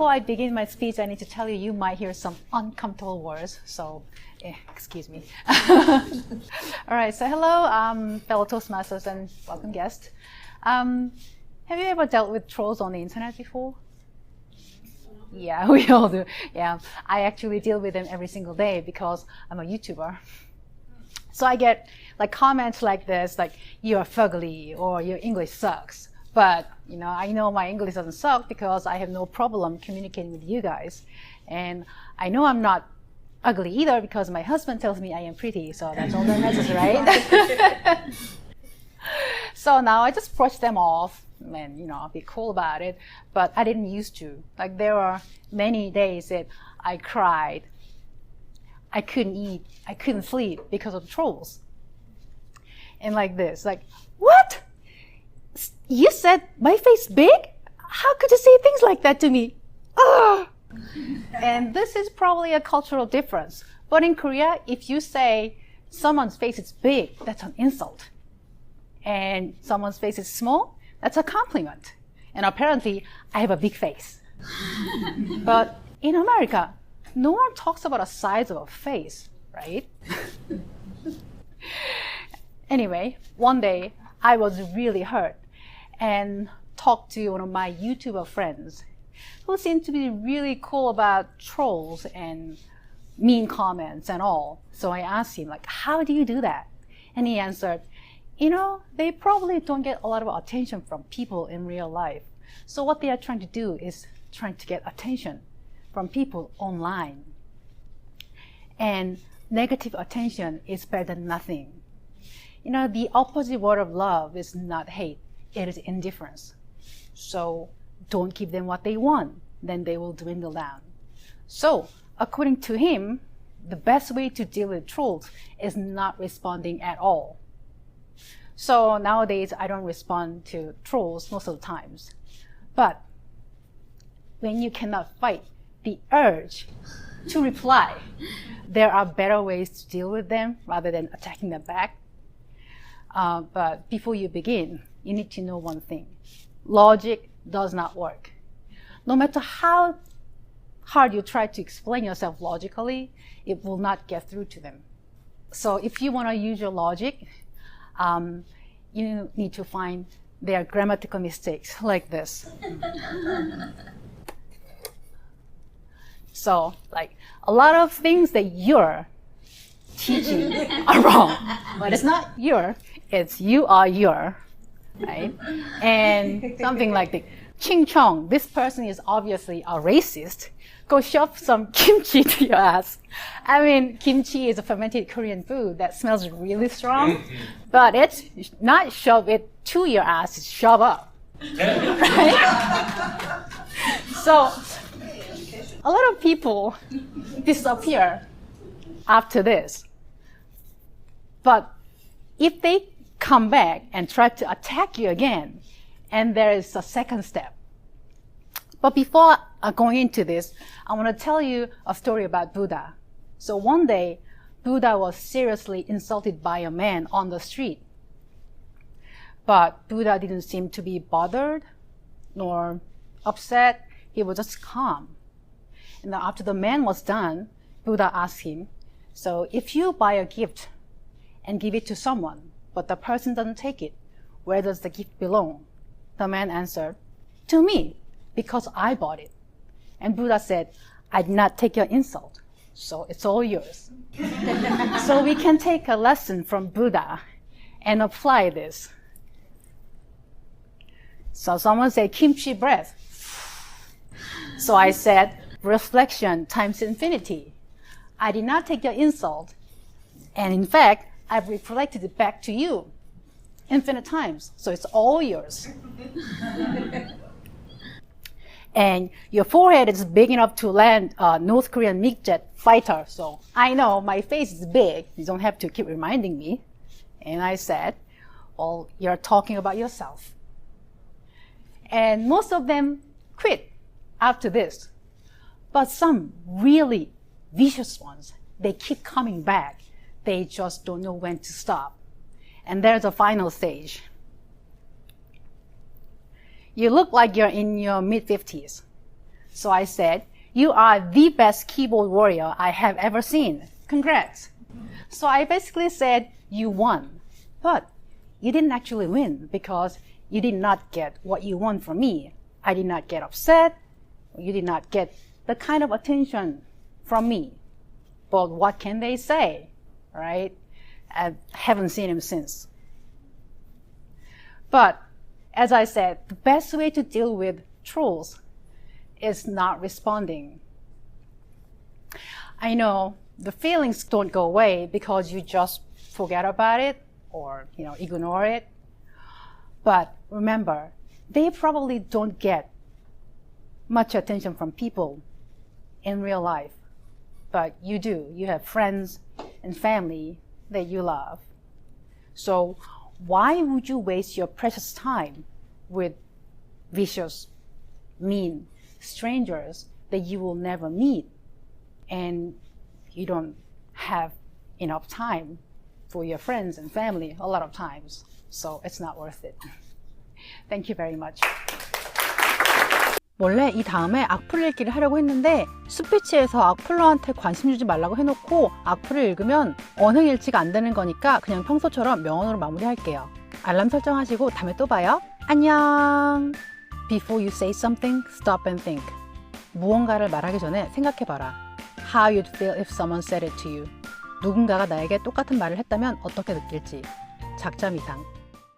before I begin my speech, I need to tell you, you might hear some uncomfortable words, so excuse me. All right, so hello, fellow Toastmasters and welcome guests. Have you ever dealt with trolls on the internet before? Yeah, we all do. Yeah, I actually deal with them every single day because I'm a YouTuber. So I get like comments like this, like "you're fugly" or "your English sucks." But I know my English doesn't suck because I have no problem communicating with you guys, and I know I'm not ugly either because my husband tells me I am pretty. So that's all that matters, right? So now I just brush them off and I'll be cool about it. But I didn't used to. Like there were many days that I cried. I couldn't eat, I couldn't sleep because of trolls. And like this, like, what? You said my face big? How could you say things like that to me? Ugh. And this is probably a cultural difference. But in Korea, if you say someone's face is big, that's an insult. And someone's face is small, that's a compliment. And apparently, I have a big face. But in America, no one talks about the size of a face, right? Anyway, one day I was really hurt and talked to one of my YouTuber friends who seemed to be really cool about trolls and mean comments and all. So I asked him, like, how do you do that? And he answered, they probably don't get a lot of attention from people in real life. So what they are trying to do is trying to get attention from people online. And negative attention is better than nothing. The opposite word of love is not hate, it is indifference. So don't give them what they want, then they will dwindle down. So according to him, the best way to deal with trolls is not responding at all. So nowadays I don't respond to trolls most of the times. But when you cannot fight the urge to reply, there are better ways to deal with them rather than attacking them back. But before you begin, you need to know one thing. Logic does not work. No matter how hard you try to explain yourself logically, it will not get through to them. So if you want to use your logic, you need to find their grammatical mistakes like this. So, like, a lot of things that you're teaching are wrong. But it's not it's you are your, right? And something like the Ching Chong, this person is obviously a racist. Go shove some kimchi to your ass. I mean, kimchi is a fermented Korean food that smells really strong, but it's not shove it to your ass, it's shove up. Right? So, a lot of people disappear after this. But if they come back and try to attack you again, and there is a second step. But before going into this, I want to tell you a story about Buddha. So one day, Buddha was seriously insulted by a man on the street. But Buddha didn't seem to be bothered nor upset. He was just calm. And after the man was done, Buddha asked him, so if you buy a gift and give it to someone, but the person doesn't take it, where does the gift belong? The man answered, to me, because I bought it. And Buddha said, I did not take your insult, so it's all yours. So we can take a lesson from Buddha and apply this. So someone said kimchi breath. So I said, reflection times infinity. I did not take your insult. And in fact, I've reflected it back to you infinite times. So it's all yours. And your forehead is big enough to land a North Korean MiG-jet fighter. So I know my face is big. You don't have to keep reminding me. And I said, well, you're talking about yourself. And most of them quit after this. But some really vicious ones, they keep coming back. They just don't know when to stop. And there's a final stage. You look like you're in your mid-50s. So I said, you are the best keyboard warrior I have ever seen. Congrats. So I basically said, you won. But you didn't actually win because you did not get what you want from me. I did not get upset. You did not get the kind of attention from me. But what can they say, right? I haven't seen him since. But as I said, the best way to deal with trolls is not responding. I know the feelings don't go away because you just forget about it or ignore it. But remember, they probably don't get much attention from people in real life. But you do. You have friends and family that you love. So why would you waste your precious time with vicious, mean strangers that you will never meet and you don't have enough time for your friends and family a lot of times? So it's not worth it. Thank you very much. 원래 이 다음에 악플 읽기를 하려고 했는데 스피치에서 악플러한테 관심 주지 말라고 해놓고 악플을 읽으면 언행일치가 안 되는 거니까 그냥 평소처럼 명언으로 마무리할게요. 알람 설정하시고 다음에 또 봐요. 안녕. Before you say something, stop and think. 무언가를 말하기 전에 생각해봐라. How you'd feel if someone said it to you. 누군가가 나에게 똑같은 말을 했다면 어떻게 느낄지. 작자 미상.